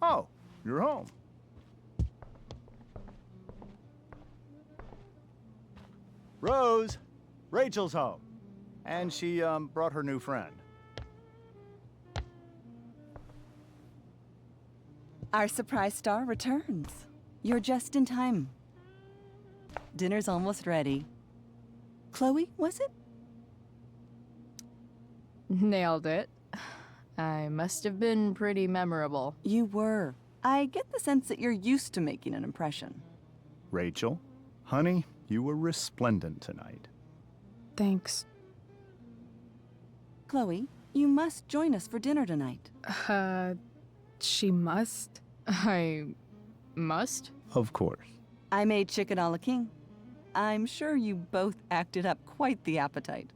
Oh, you're home. Rose, Rachel's home. And she, brought her new friend. Our surprise star returns. You're just in time. Dinner's almost ready. Chloe, was it? Nailed it. I must have been pretty memorable. You were. I get the sense that you're used to making an impression. Rachel, honey, you were resplendent tonight. Thanks. Chloe, you must join us for dinner tonight. She must? I must? Of course. I made chicken a la king. I'm sure you both acted up quite the appetite.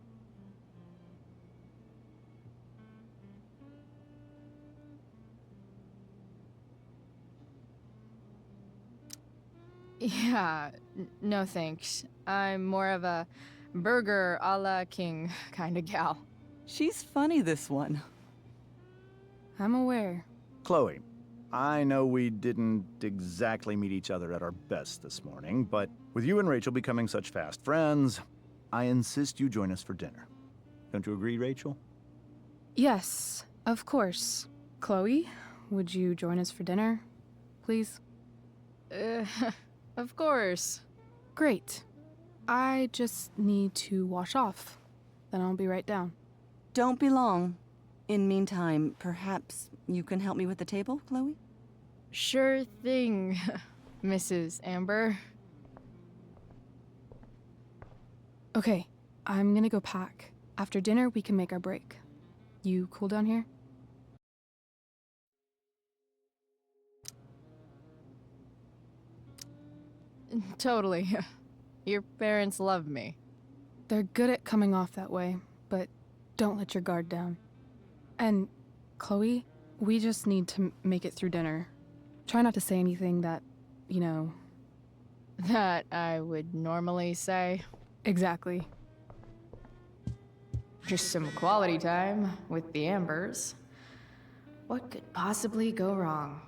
Yeah, no thanks. I'm more of a burger a la king kind of gal. She's funny, this one. I'm aware. Chloe, I know we didn't exactly meet each other at our best this morning, but with you and Rachel becoming such fast friends, I insist you join us for dinner. Don't you agree, Rachel? Yes, of course. Chloe, would you join us for dinner, please? Of course. Great. I just need to wash off. Then I'll be right down. Don't be long. In meantime, perhaps you can help me with the table, Chloe? Sure thing, Mrs. Amber. Okay, I'm gonna go pack. After dinner, we can make our break. You cool down here? Totally. Your parents love me. They're good at coming off that way, but don't let your guard down. And, Chloe, we just need to make it through dinner. Try not to say anything that, you know... That I would normally say. Exactly. Just some quality time with the Ambers. What could possibly go wrong?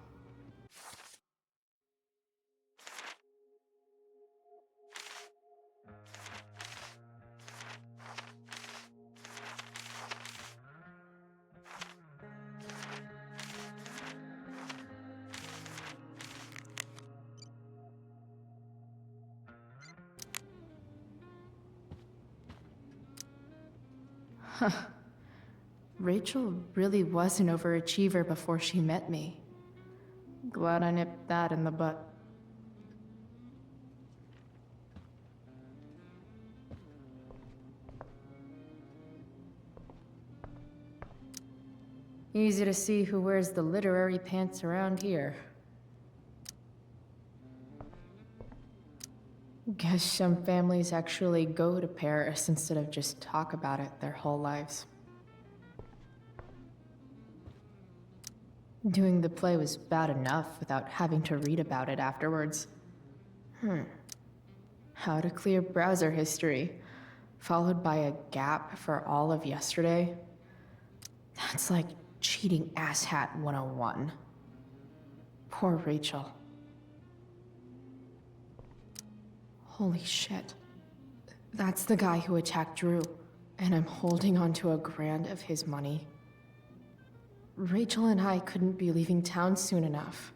Huh. Rachel really was an overachiever before she met me. Glad I nipped that in the butt. Easy to see who wears the literary pants around here. Guess some families actually go to Paris instead of just talk about it their whole lives. Doing the play was bad enough without having to read about it afterwards. How to clear browser history, followed by a gap for all of yesterday. That's like cheating asshat 101. Poor Rachel. Holy shit. That's the guy who attacked Drew, and I'm holding onto a grand of his money. Rachel and I couldn't be leaving town soon enough.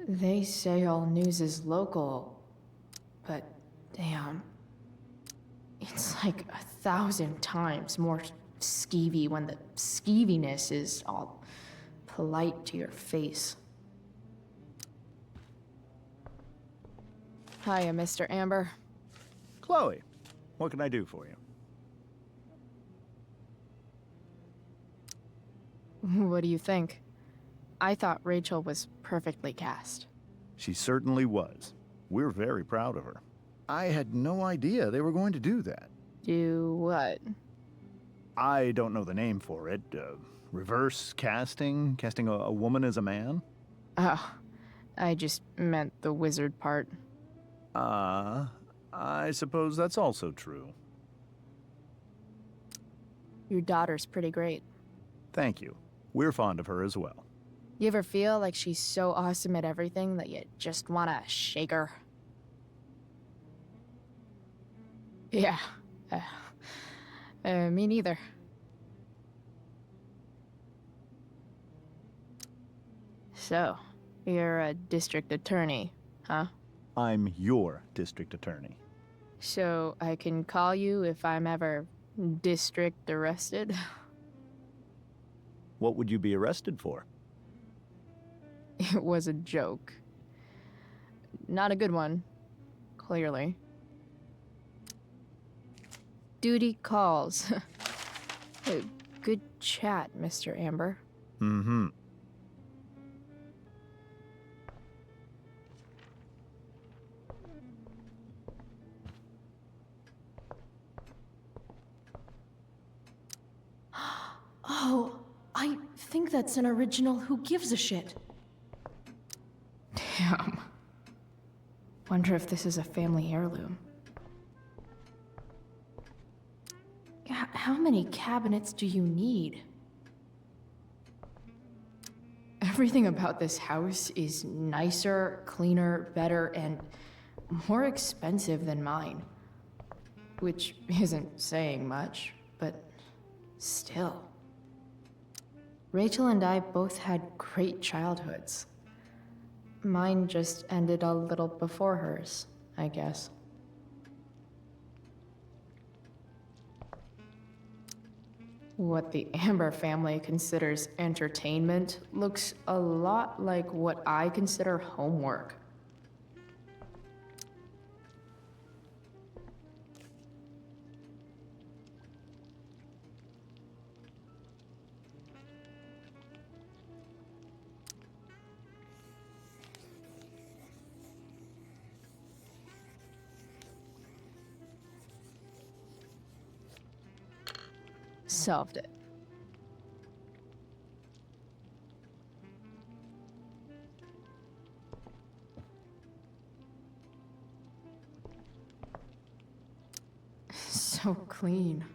They say all news is local, but damn. It's like 1,000 times more skeevy when the skeeviness is all polite to your face. Hiya, Mr. Amber. Chloe, what can I do for you? What do you think? I thought Rachel was perfectly cast. She certainly was. We're very proud of her. I had no idea they were going to do that. Do what? I don't know the name for it. Reverse casting? Casting a woman as a man? Oh, I just meant the wizard part. I suppose that's also true. Your daughter's pretty great. Thank you. We're fond of her as well. You ever feel like she's so awesome at everything that you just wanna shake her? Yeah. Me neither. So, you're a district attorney, huh? I'm your district attorney. So I can call you if I'm ever district arrested? What would you be arrested for? It was a joke. Not a good one, clearly. Duty calls. Good chat, Mr. Amber. Mm-hmm. Oh, I think that's an original Who Gives a Shit. Damn. Wonder if this is a family heirloom. How many cabinets do you need? Everything about this house is nicer, cleaner, better, and more expensive than mine. Which isn't saying much, but still. Rachel and I both had great childhoods. Mine just ended a little before hers, I guess. What the Amber family considers entertainment looks a lot like what I consider homework. Solved it. So clean.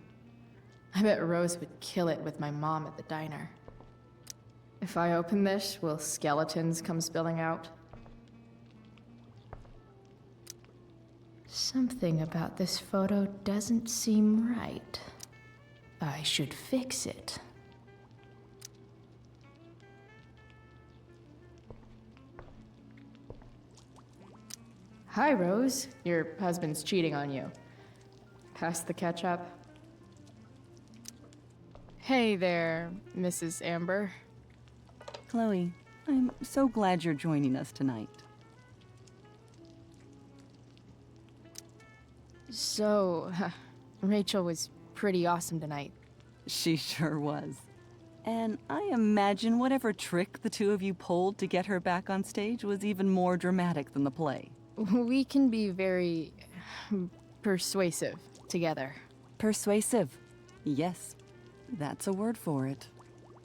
I bet Rose would kill it with my mom at the diner. If I open this, will skeletons come spilling out? Something about this photo doesn't seem right. I should fix it. Hi, Rose. Your husband's cheating on you. Pass the ketchup. Hey there, Mrs. Amber. Chloe, I'm so glad you're joining us tonight. So, Rachel was pretty awesome tonight. She sure was. And I imagine whatever trick the two of you pulled to get her back on stage was even more dramatic than the play. We can be very persuasive together. Persuasive. Yes, that's a word for it.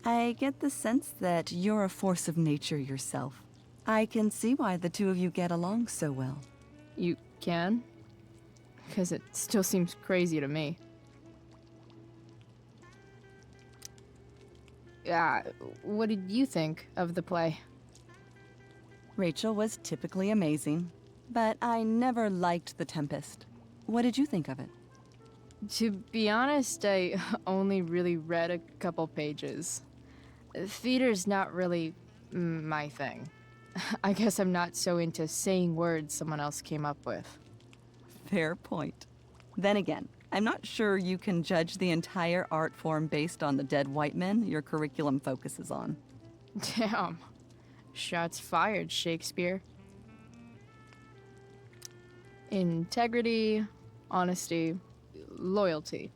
I get the sense that you're a force of nature yourself. I can see why the two of you get along so well. You can? Because it still seems crazy to me. What did you think of the play? Rachel was typically amazing, but I never liked The Tempest. What did you think of it? To be honest, I only really read a couple pages. Theater's not really my thing. I guess I'm not so into saying words someone else came up with. Fair point. Then again, I'm not sure you can judge the entire art form based on the dead white men your curriculum focuses on. Damn. Shots fired, Shakespeare. Integrity, honesty, loyalty.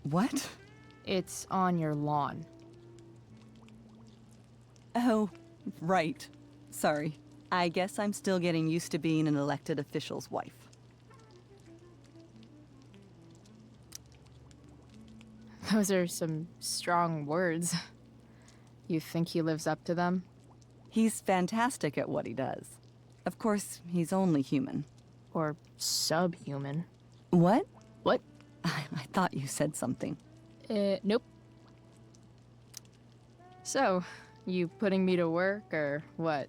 What? It's on your lawn. Oh, right. Sorry. I guess I'm still getting used to being an elected official's wife. Those are some strong words. You think he lives up to them? He's fantastic at what he does. Of course, he's only human. Or subhuman. What? What? I thought you said something. Nope. So, you putting me to work, or what?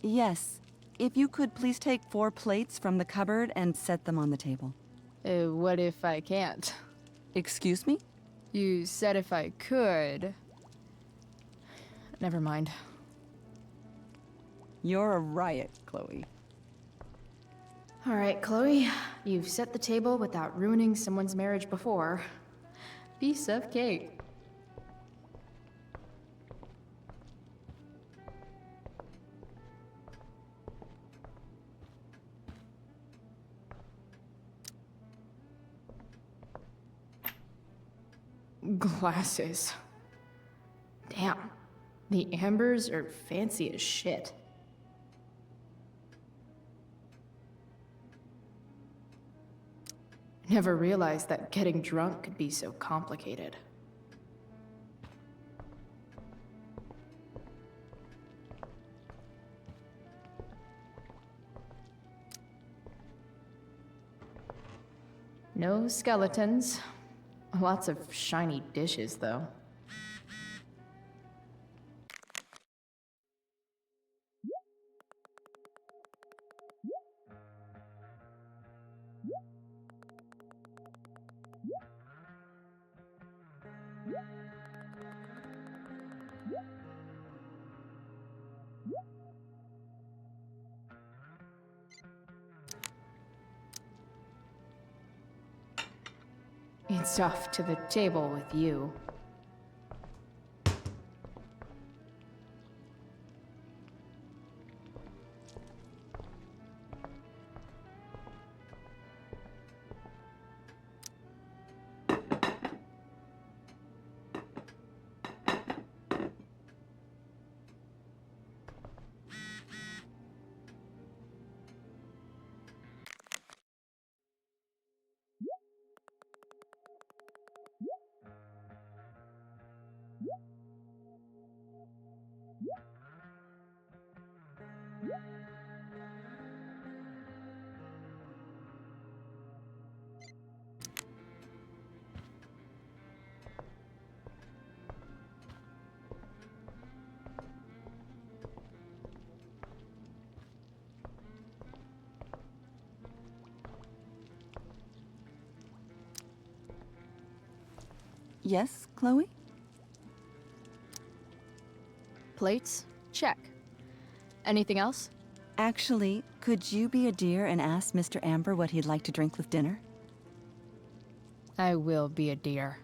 Yes. If you could please take 4 plates from the cupboard and set them on the table. What if I can't? Excuse me? You said if I could. Never mind. You're a riot, Chloe. All right, Chloe. You've set the table without ruining someone's marriage before. Piece of cake. Glasses. Damn. The ambers are fancy as shit. Never realized that getting drunk could be so complicated. No skeletons. Lots of shiny dishes, though. It's off to the table with you. Yes, Chloe? Plates? Check. Anything else? Actually, could you be a dear and ask Mr. Amber what he'd like to drink with dinner? I will be a dear.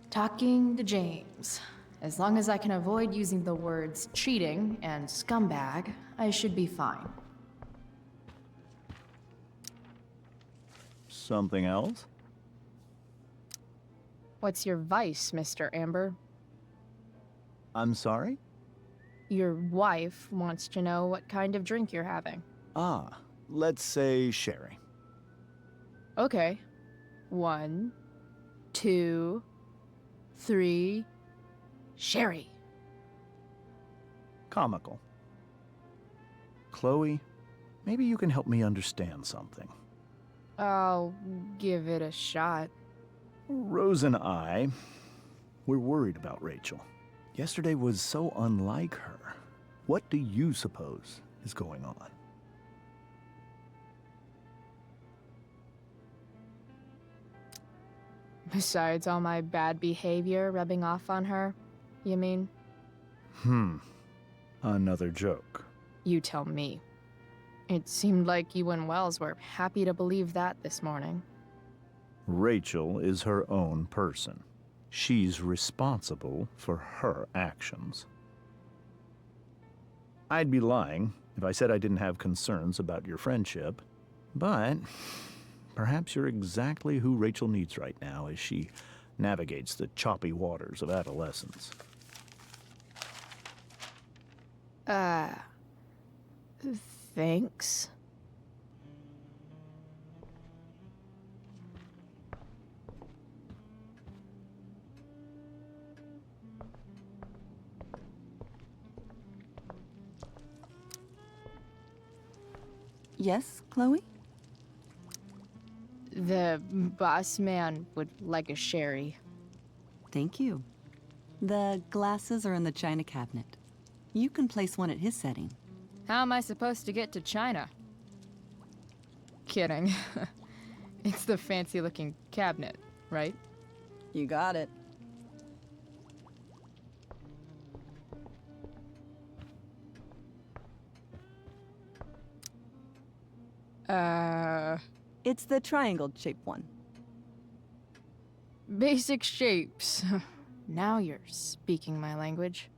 Talking to James. As long as I can avoid using the words cheating and scumbag, I should be fine. Something else? What's your vice, Mr. Amber? I'm sorry? Your wife wants to know what kind of drink you're having. Ah, let's say sherry. Okay. 1, 2, 3. Sherry. Comical. Chloe, maybe you can help me understand something. I'll give it a shot. Rose and I, we're worried about Rachel. Yesterday was so unlike her. What do you suppose is going on? Besides all my bad behavior rubbing off on her, you mean? Another joke. You tell me. It seemed like you and Wells were happy to believe that this morning. Rachel is her own person. She's responsible for her actions. I'd be lying if I said I didn't have concerns about your friendship, but perhaps you're exactly who Rachel needs right now as she navigates the choppy waters of adolescence. Thanks. Yes, Chloe? The boss man would like a sherry. Thank you. The glasses are in the china cabinet. You can place one at his setting. How am I supposed to get to China? Kidding. It's the fancy-looking cabinet, right? You got it. It's the triangle-shaped one. Basic shapes. Now you're speaking my language.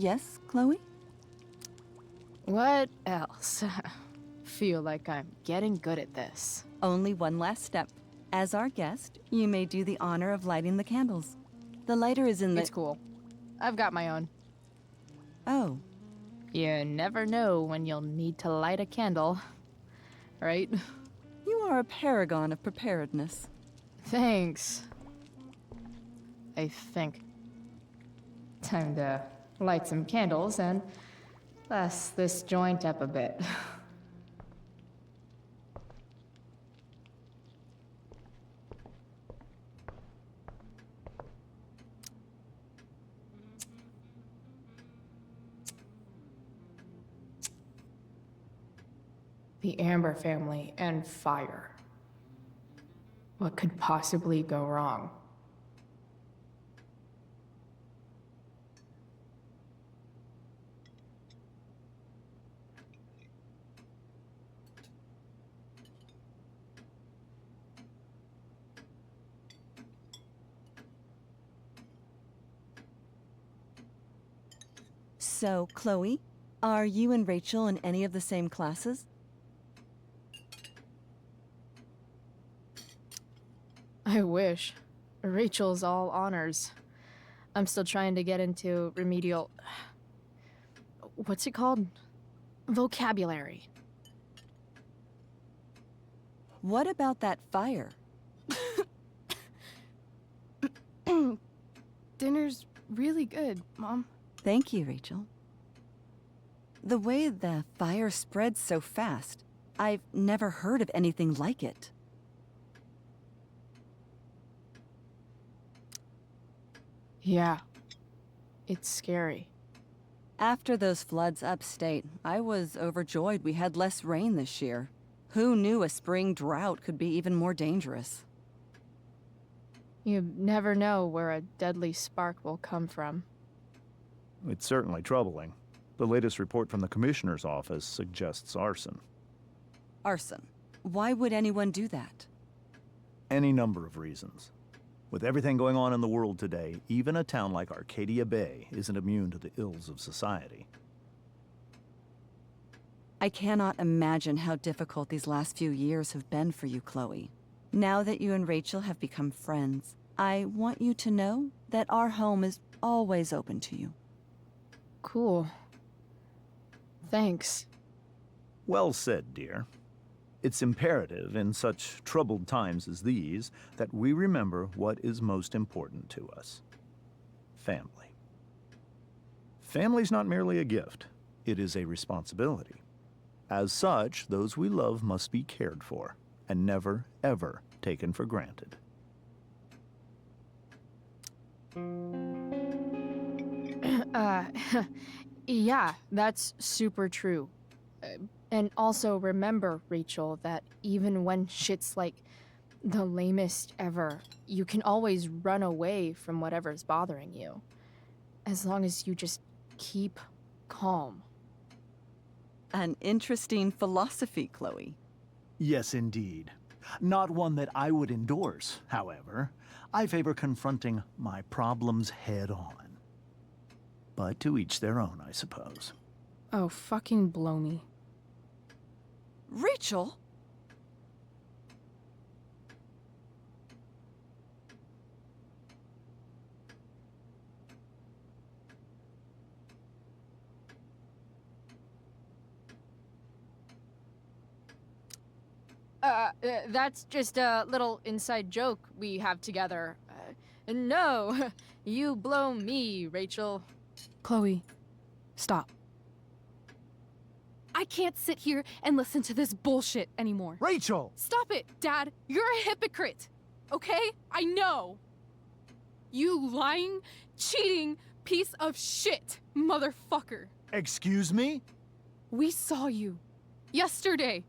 Yes, Chloe? What else? Feel like I'm getting good at this. Only one last step. As our guest, you may do the honor of lighting the candles. The lighter is in the... It's cool. I've got my own. Oh, You never know when you'll need to light a candle, right? you are a paragon of preparedness. Thanks. I think. Time to light some candles and bless this joint up a bit. The Amber family and fire. What could possibly go wrong? So, Chloe, are you and Rachel in any of the same classes? I wish. Rachel's all honors. I'm still trying to get into remedial... What's it called? Vocabulary. What about that fire? Dinner's really good, Mom. Thank you, Rachel. The way the fire spreads so fast, I've never heard of anything like it. Yeah. It's scary. After those floods upstate, I was overjoyed we had less rain this year. Who knew a spring drought could be even more dangerous? You never know where a deadly spark will come from. It's certainly troubling. The latest report from the Commissioner's office suggests arson. Arson. Why would anyone do that? Any number of reasons. With everything going on in the world today, even a town like Arcadia Bay isn't immune to the ills of society. I cannot imagine how difficult these last few years have been for you, Chloe. Now that you and Rachel have become friends, I want you to know that our home is always open to you. Cool. Thanks. Well said, dear. It's imperative in such troubled times as these that we remember what is most important to us. Family. Family's not merely a gift, it is a responsibility. As such, those we love must be cared for and never, ever taken for granted. Yeah, that's super true. And also remember, Rachel, that even when shit's like the lamest ever, you can always run away from whatever's bothering you. As long as you just keep calm. An interesting philosophy, Chloe. Yes, indeed. Not one that I would endorse, however. I favor confronting my problems head on. But to each their own, I suppose. Oh, fucking blow me. Rachel? That's just a little inside joke we have together. No, you blow me, Rachel. Chloe, stop. I can't sit here and listen to this bullshit anymore. Rachel! Stop it, Dad. You're a hypocrite. Okay? I know. You lying, cheating piece of shit, motherfucker. Excuse me? We saw you yesterday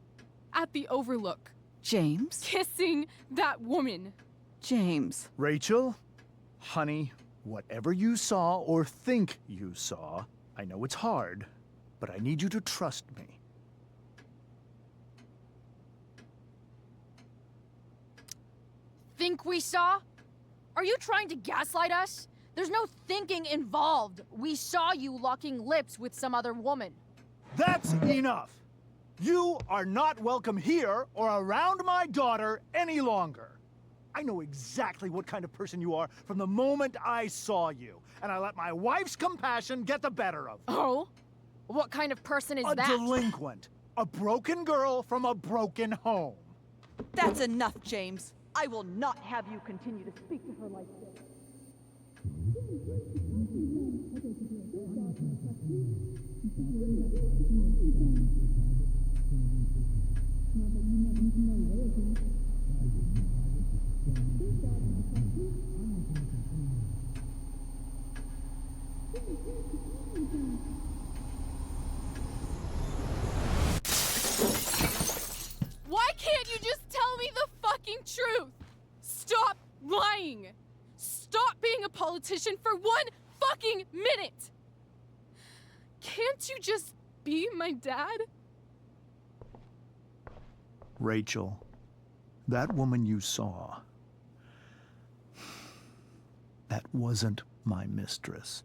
at the Overlook James? kissing that woman. James. Rachel? Honey, whatever you saw or think you saw, I know it's hard, but I need you to trust me. Think we saw? Are you trying to gaslight us? There's no thinking involved. We saw you locking lips with some other woman. That's enough! You are not welcome here or around my daughter any longer. I know exactly what kind of person you are from the moment I saw you, and I let my wife's compassion get the better of me. Oh? What kind of person is A that? delinquent. A broken girl from a broken home. That's enough, James. I will not have you continue to speak to her like this. Why can't you just tell me the fucking truth? Stop lying. Stop being a politician for 1 fucking minute. Can't you just be my dad? Rachel, that woman you saw, that wasn't my mistress.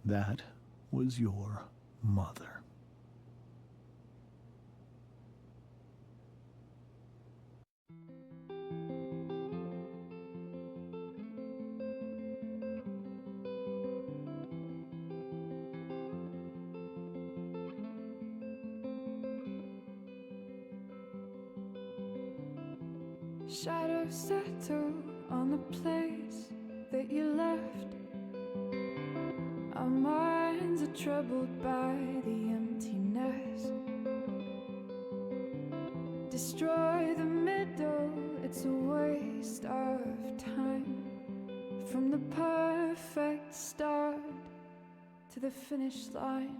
That was your mother. Shadows settle on the place that you left. Our minds are troubled by the emptiness. Destroy the middle, it's a waste of time. From the perfect start to the finish line.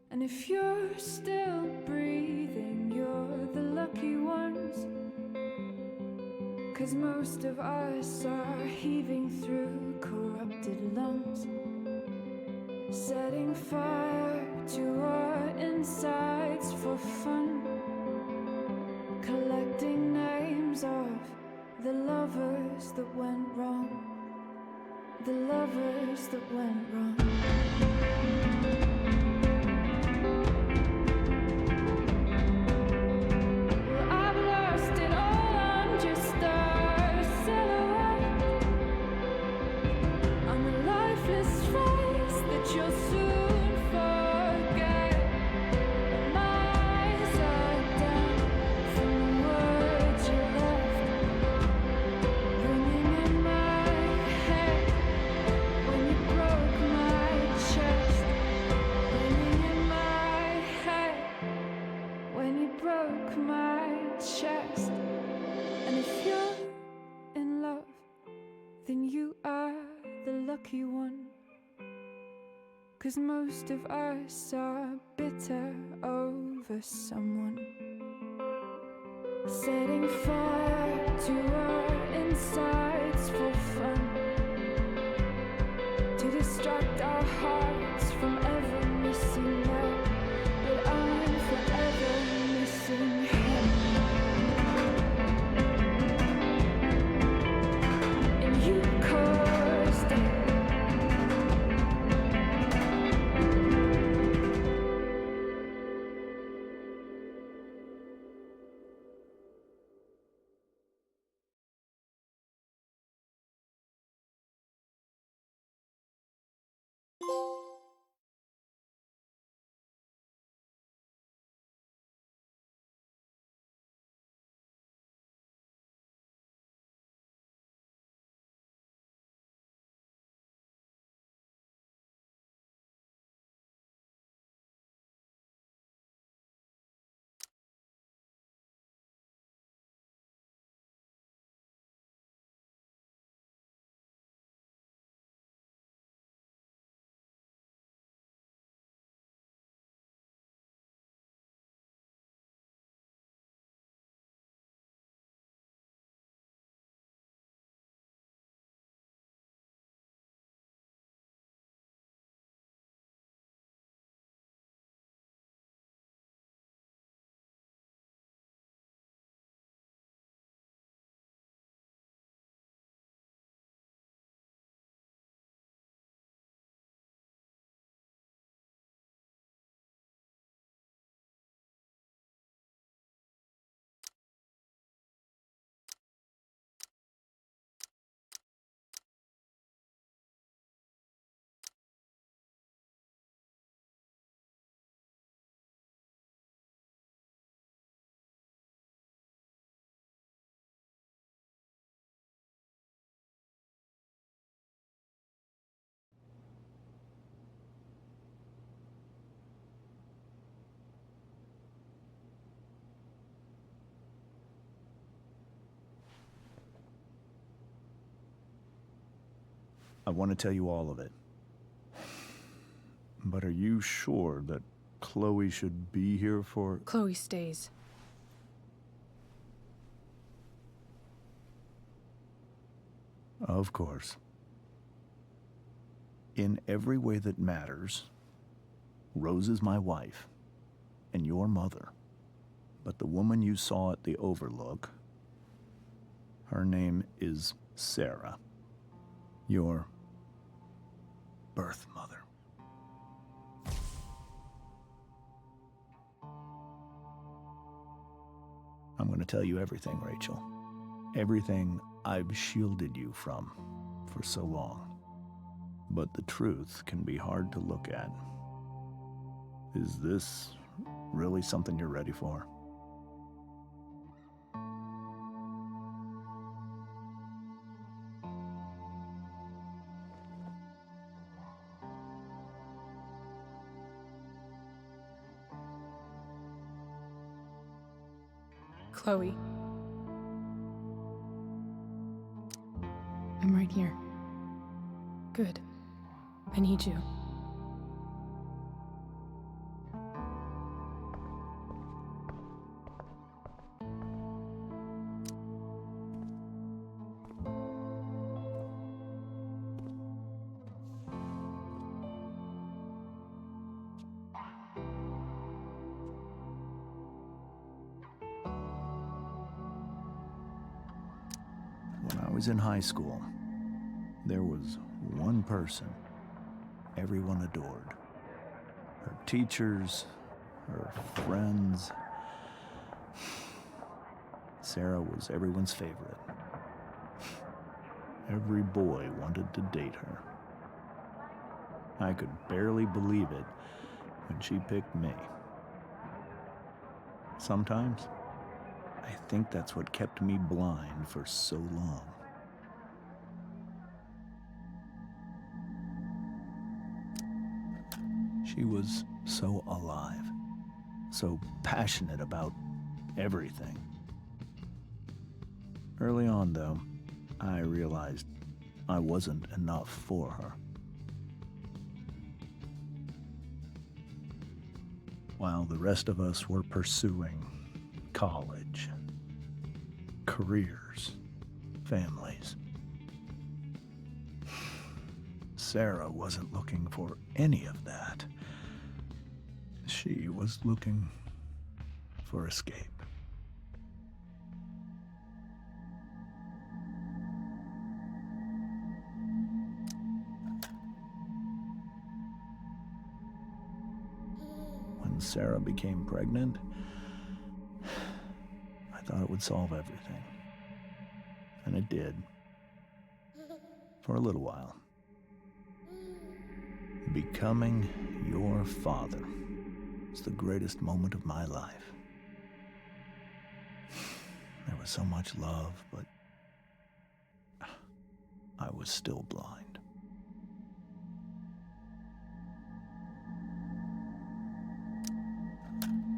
And if you're still breathing, you're the lucky ones. 'Cause most of us are heaving through corrupted lungs, setting fire to our insides for fun, collecting names of the lovers that went wrong, the lovers that went wrong. Lucky one, 'cause most of us are bitter over someone, setting fire to our insides for fun, to distract our hearts from ever missing love. But I'm forever missing him. And you caused it. You I want to tell you all of it. But are you sure that Chloe should be here for... Chloe stays. Of course. In every way that matters, Rose is my wife and your mother. But the woman you saw at the Overlook, her name is Sarah, your birth mother. I'm going to tell you everything, Rachel. Everything I've shielded you from for so long. But the truth can be hard to look at. Is this really something you're ready for? Chloe. I'm right here. Good. I need you. When I was in high school, there was one person everyone adored. Her teachers, her friends. Sarah was everyone's favorite. Every boy wanted to date her. I could barely believe it when she picked me. Sometimes, I think that's what kept me blind for so long. She was so alive, so passionate about everything. Early on, though, I realized I wasn't enough for her. While the rest of us were pursuing college, careers, families, Sarah wasn't looking for any of that. She was looking for escape. When Sarah became pregnant, I thought it would solve everything. And it did. For a little while. Becoming your father was the greatest moment of my life. There was so much love, but I was still blind.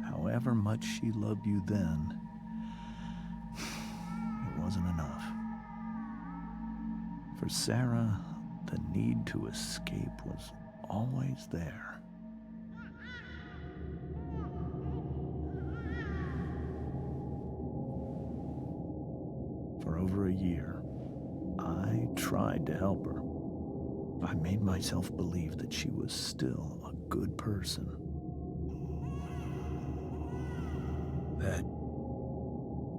However much she loved you then, it wasn't enough. For Sarah, the need to escape was always there. For over a year, I tried to help her. I made myself believe that she was still a good person. That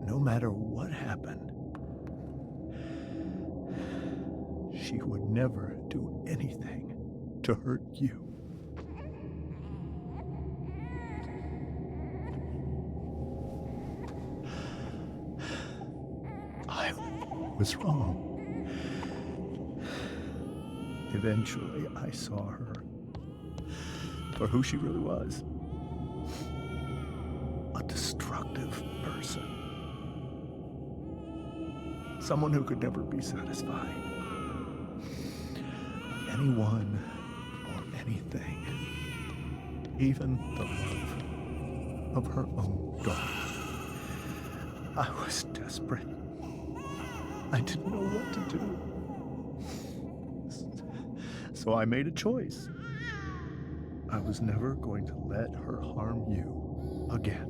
no matter what happened, she would never do anything to hurt you. I was wrong. Eventually, I saw her for who she really was. A destructive person. Someone who could never be satisfied. Anyone or anything. Even the love of her own daughter. I was desperate. I didn't know what to do. So I made a choice. I was never going to let her harm you again.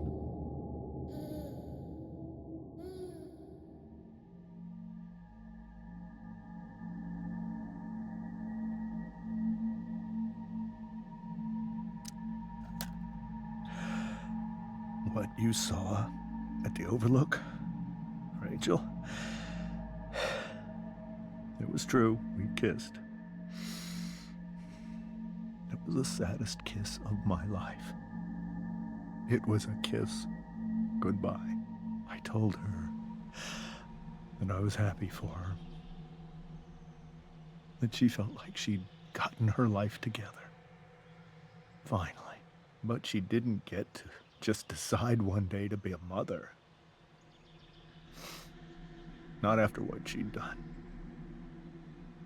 What you saw at the Overlook, Rachel, it was true. We kissed. It was the saddest kiss of my life. It was a kiss goodbye. I told her that I was happy for her, that she felt like she'd gotten her life together. Finally. But she didn't get to just decide one day to be a mother. Not after what she'd done.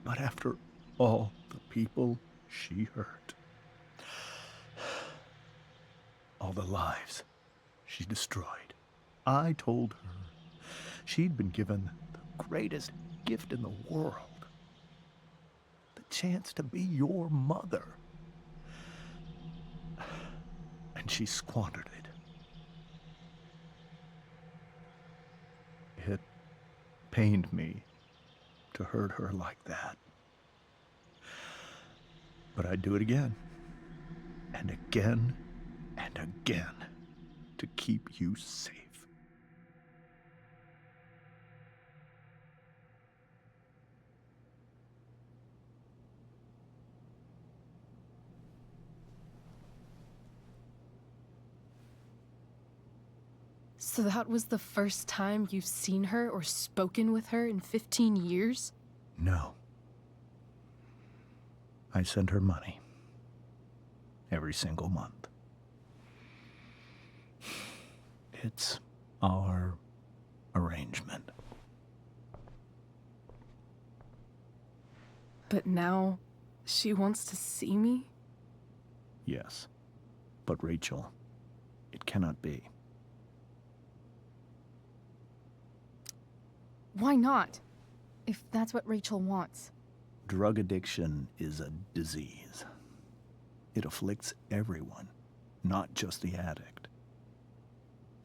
Not after all the people she hurt. All the lives she destroyed. I told her she'd been given the greatest gift in the world. The chance to be your mother. And she squandered it. It pained me to hurt her like that. But I'd do it again, and again, and again, to keep you safe. So that was the first time you've seen her or spoken with her in 15 years? No. I send her money. Every single month. It's our arrangement. But now, she wants to see me? Yes. But Rachel, it cannot be. Why not? If that's what Rachel wants. Drug addiction is a disease. It afflicts everyone, not just the addict.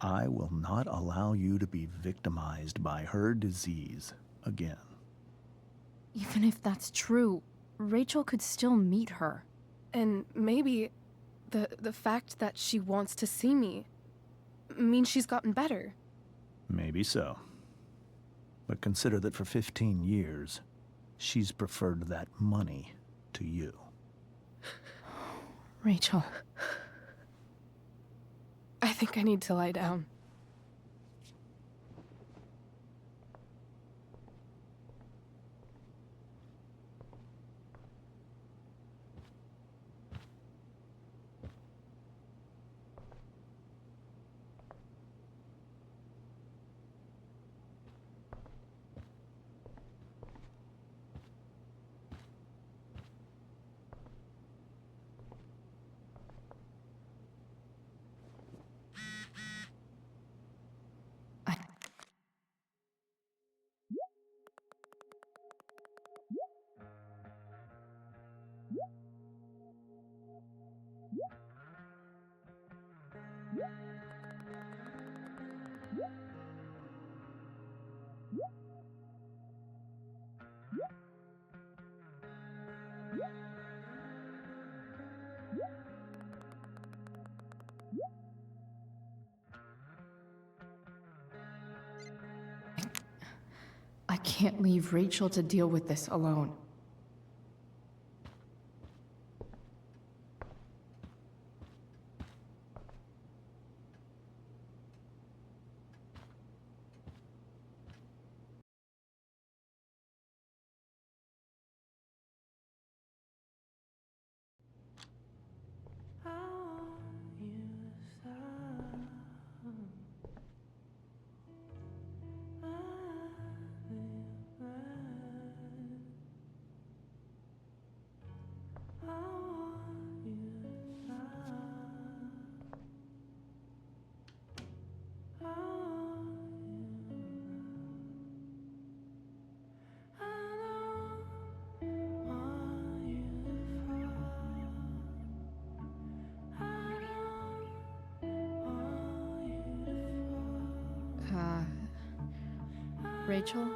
I will not allow you to be victimized by her disease again. Even if that's true, Rachel could still meet her. And maybe the fact that she wants to see me means she's gotten better. Maybe so. But consider that for 15 years, she's preferred that money to you. Rachel. I think I need to lie down. I can't leave Rachel to deal with this alone. Rachel?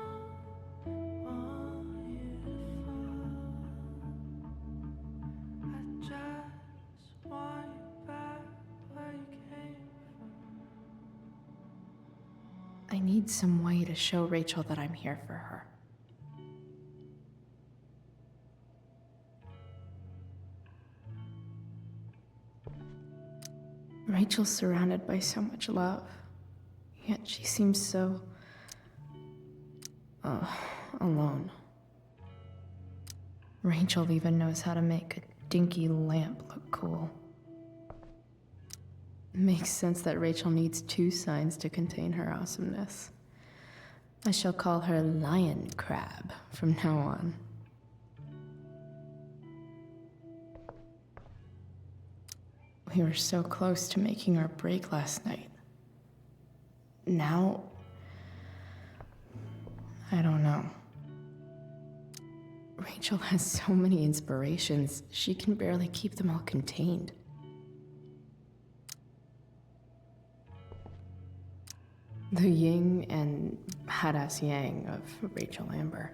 I need some way to show Rachel that I'm here for her. Rachel's surrounded by so much love, yet she seems so... alone. Rachel even knows how to make a dinky lamp look cool. Makes sense that Rachel needs 2 signs to contain her awesomeness. I shall call her Lion Crab from now on. We were so close to making our break last night. Now, I don't know. Rachel has so many inspirations, she can barely keep them all contained. The yin and badass yang of Rachel Amber.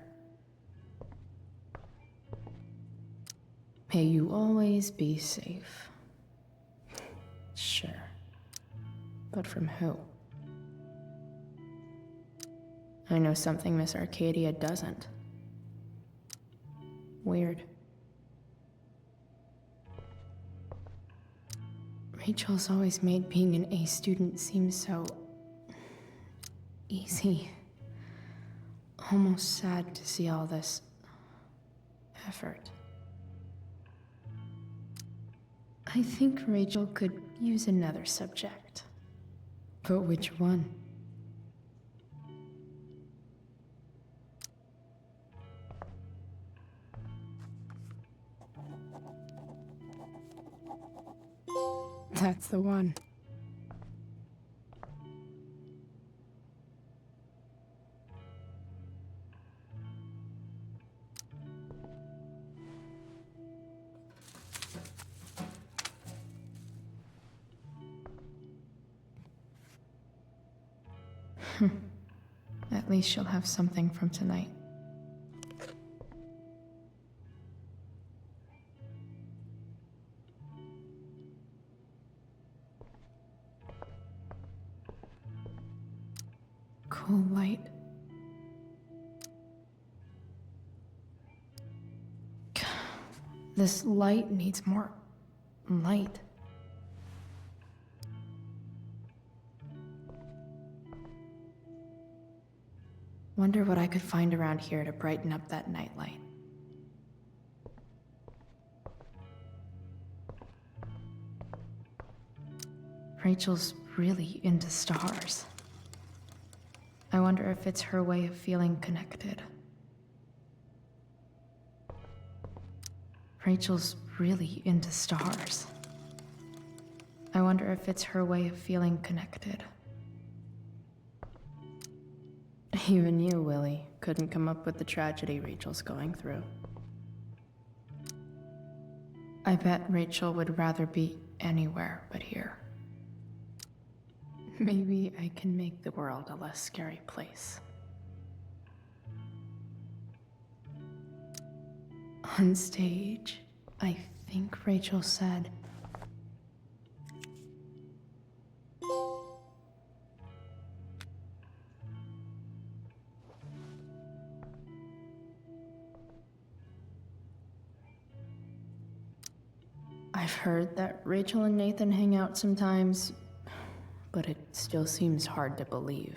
May you always be safe. Sure. But from who? I know something Miss Arcadia doesn't. Weird. Rachel's always made being an A student seem so... easy. Almost sad to see all this... effort. I think Rachel could use another subject. But which one? That's the one. At least she'll have something from tonight. Cool light. This light needs more light. Wonder what I could find around here to brighten up that nightlight. Rachel's really into stars. I wonder if it's her way of feeling connected. Rachel's really into stars. I wonder if it's her way of feeling connected. Even you, Willie, couldn't come up with the tragedy Rachel's going through. I bet Rachel would rather be anywhere but here. Maybe I can make the world a less scary place. On stage, I think Rachel said, I've heard that Rachel and Nathan hang out sometimes, but it still seems hard to believe.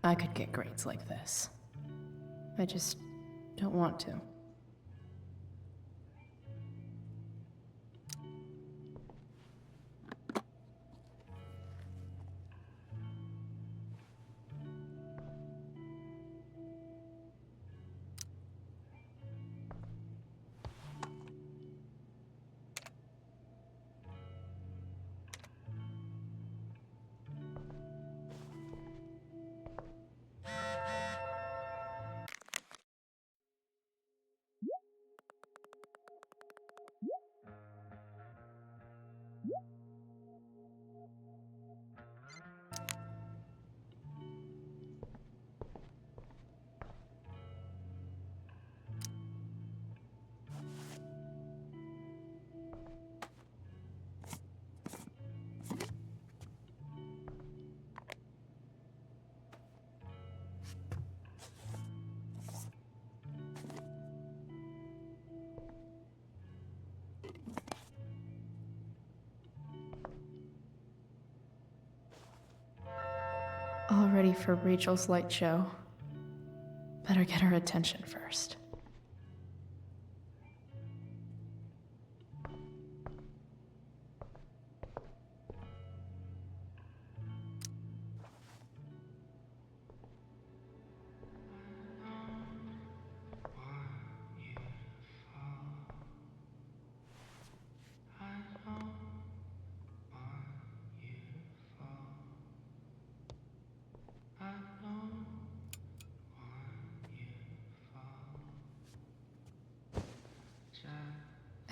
I could get grades like this. I just don't want to. All ready for Rachel's light show. Better get her attention first.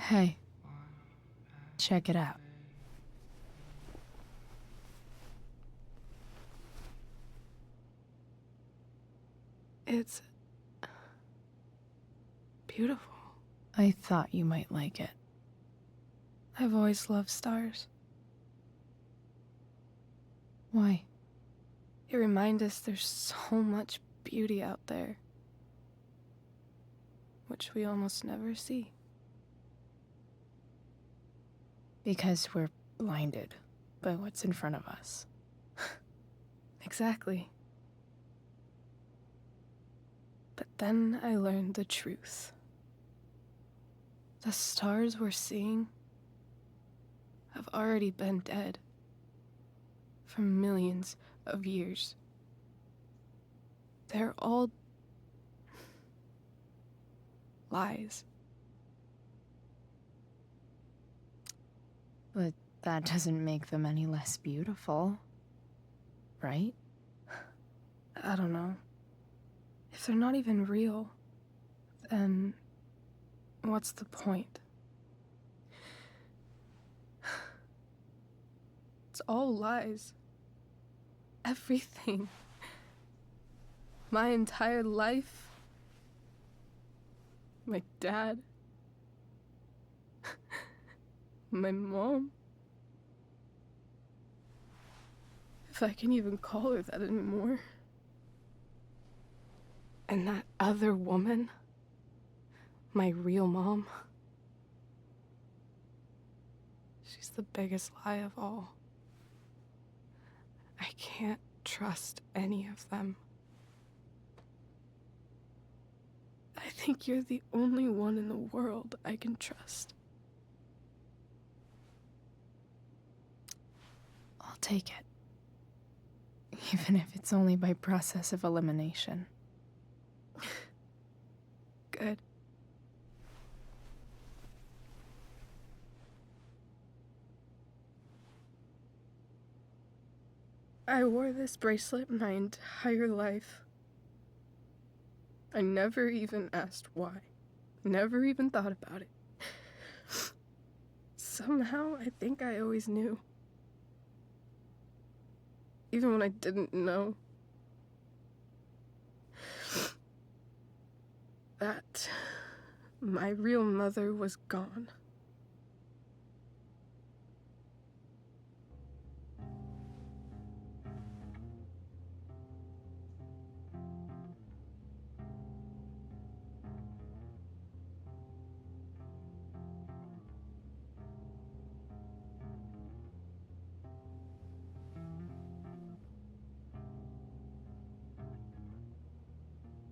Hey, check it out. It's beautiful. I thought you might like it. I've always loved stars. Why? They remind us there's so much beauty out there, which we almost never see. Because we're blinded by what's in front of us. Exactly. But then I learned the truth. The stars we're seeing have already been dead for millions of years. They're all lies. But that doesn't make them any less beautiful, right? I don't know. If they're not even real, then what's the point? It's all lies. Everything. My entire life. My dad. My mom. If I can even call her that anymore. And that other woman, my real mom, she's the biggest lie of all. I can't trust any of them. I think you're the only one in the world I can trust. I'll take it. Even if it's only by process of elimination. Good. I wore this bracelet my entire life. I never even asked why. Never even thought about it. Somehow, I think I always knew. Even when I didn't know. That my real mother was gone.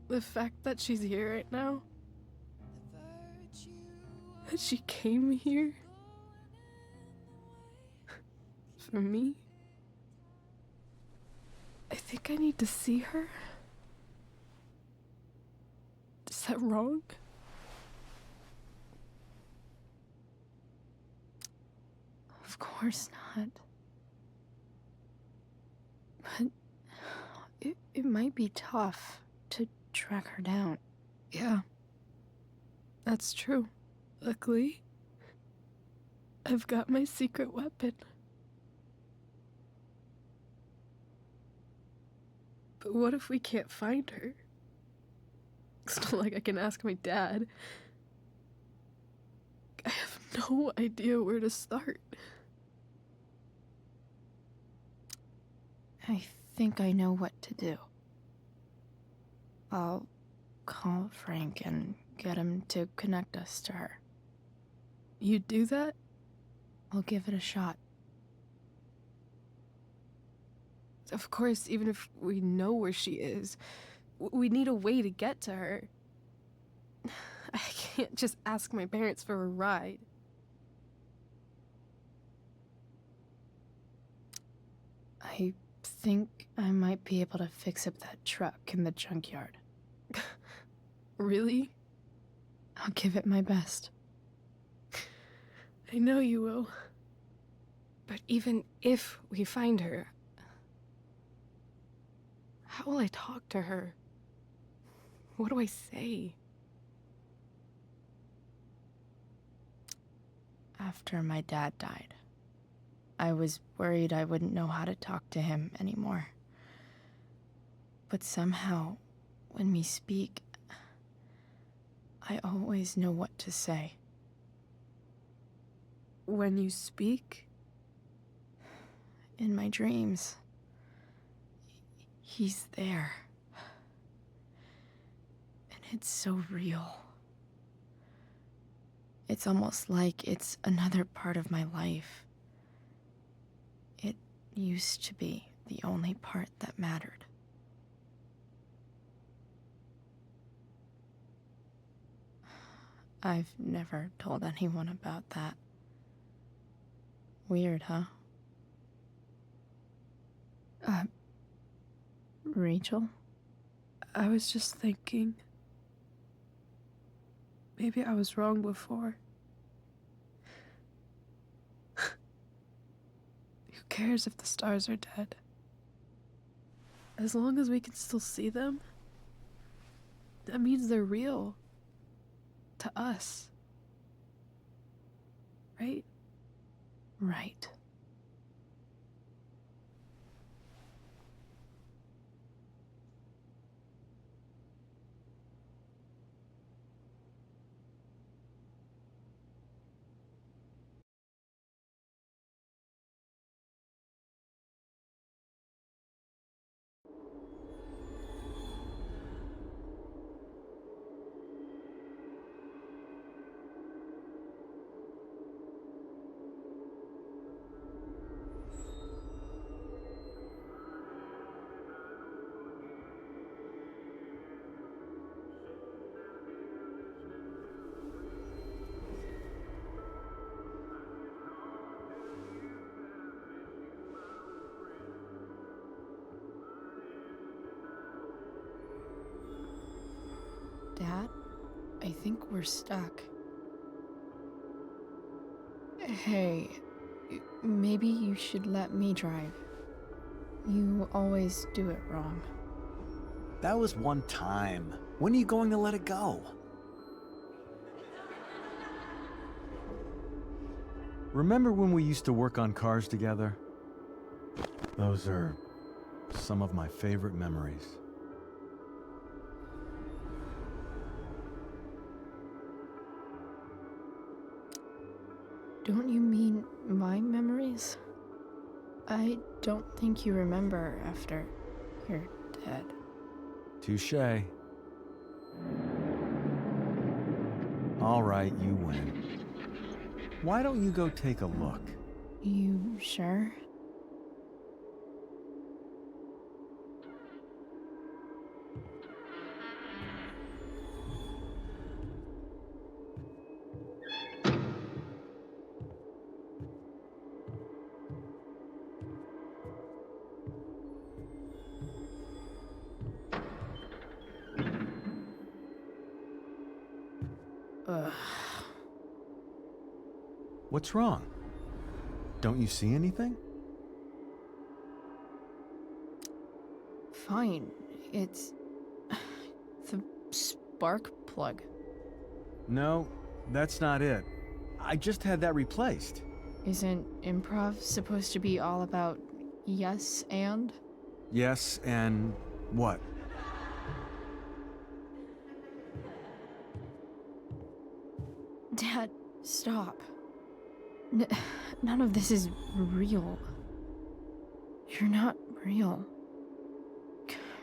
The fact that she's here right now, that she came here for me, I think I need to see her. Is that wrong? Of course not. But it might be tough to track her down. Yeah, that's true. Luckily, I've got my secret weapon. But what if we can't find her? It's not like I can ask my dad. I have no idea where to start. I think I know what to do. I'll call Frank and get him to connect us to her. You do that? I'll give it a shot. Of course, even if we know where she is, we need a way to get to her. I can't just ask my parents for a ride. I think I might be able to fix up that truck in the junkyard. Really? I'll give it my best. I know you will. But even if we find her, how will I talk to her? What do I say? After my dad died, I was worried I wouldn't know how to talk to him anymore. But somehow, when we speak, I always know what to say. When you speak? In my dreams, he's there. And it's so real. It's almost like it's another part of my life. It used to be the only part that mattered. I've never told anyone about that. Weird, huh? Rachel? I was just thinking. Maybe I was wrong before. Who cares if the stars are dead? As long as we can still see them, that means they're real. To us. Right? Right. Dad, I think we're stuck. Hey, maybe you should let me drive. You always do it wrong. That was one time. When are you going to let it go? Remember when we used to work on cars together? Those are some of my favorite memories. Don't you mean my memories? I don't think you remember after you're dead. Touché. All right, you win. Why don't you go take a look? You sure? Ugh. What's wrong? Don't you see anything? Fine. It's the spark plug. No, that's not it. I just had that replaced. Isn't improv supposed to be all about yes and? Yes, and what? Dad, stop. None of this is real. You're not real.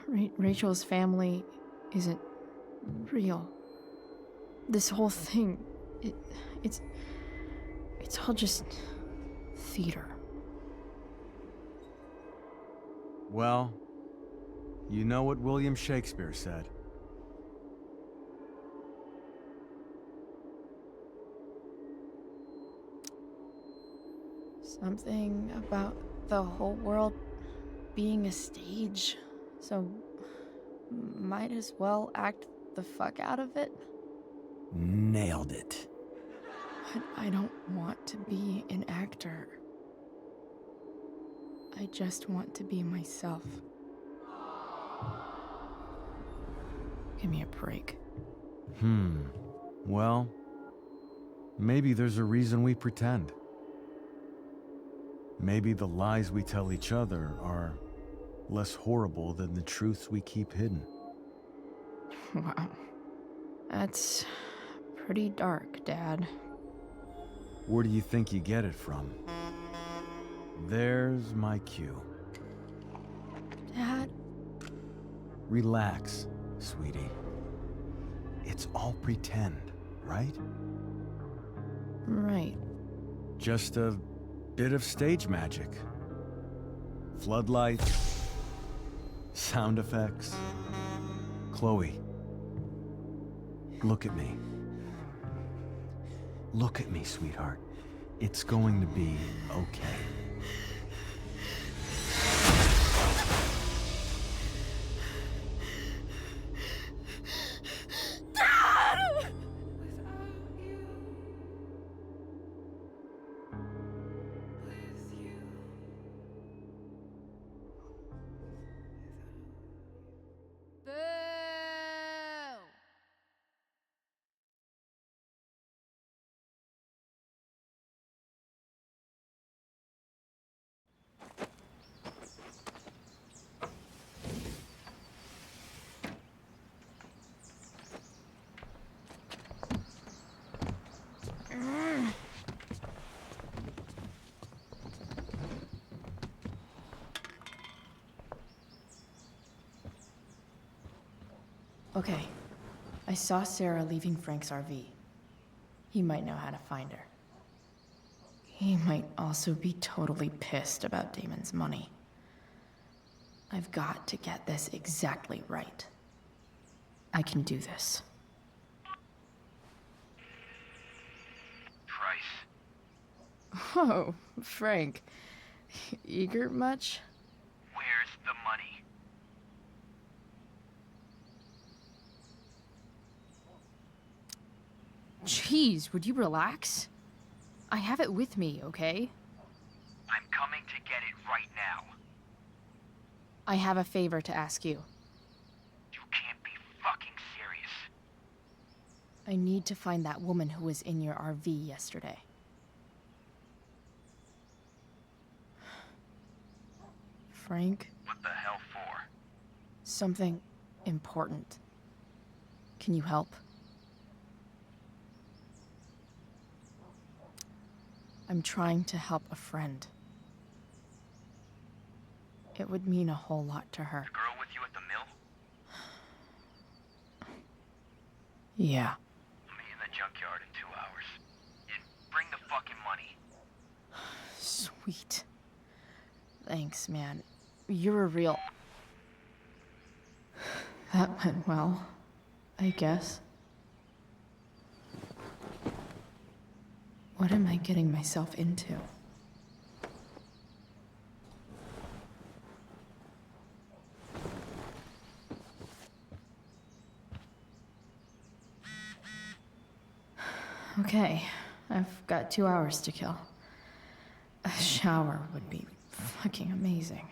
Rachel's family isn't real. This whole thing, it's all just theater. Well, you know what William Shakespeare said. Something about the whole world being a stage, so might as well act the fuck out of it. Nailed it. But I don't want to be an actor. I just want to be myself. Give me a break. Well, maybe there's a reason we pretend. Maybe the lies we tell each other are less horrible than the truths we keep hidden. Wow. That's pretty dark, Dad. Where do you think you get it from? There's my cue. Dad? Relax, sweetie. It's all pretend, right? Right. Just a bit of stage magic. Floodlights, sound effects. Chloe, look at me. Look at me, sweetheart. It's going to be okay. Okay. I saw Sarah leaving Frank's RV. He might know how to find her. He might also be totally pissed about Damon's money. I've got to get this exactly right. I can do this. Price. Oh, Frank. Eager much? Where's the money? Jeez, would you relax? I have it with me, okay? I'm coming to get it right now. I have a favor to ask you. You can't be fucking serious. I need to find that woman who was in your RV yesterday. Frank? What the hell for? Something important. Can you help? I'm trying to help a friend. It would mean a whole lot to her. The girl with you at the mill? Yeah. Meet in the junkyard in 2 hours. And bring the fucking money. Sweet. Thanks, man. You're a real... That went well, I guess. What am I getting myself into? Okay, I've got 2 hours to kill. A shower would be fucking amazing.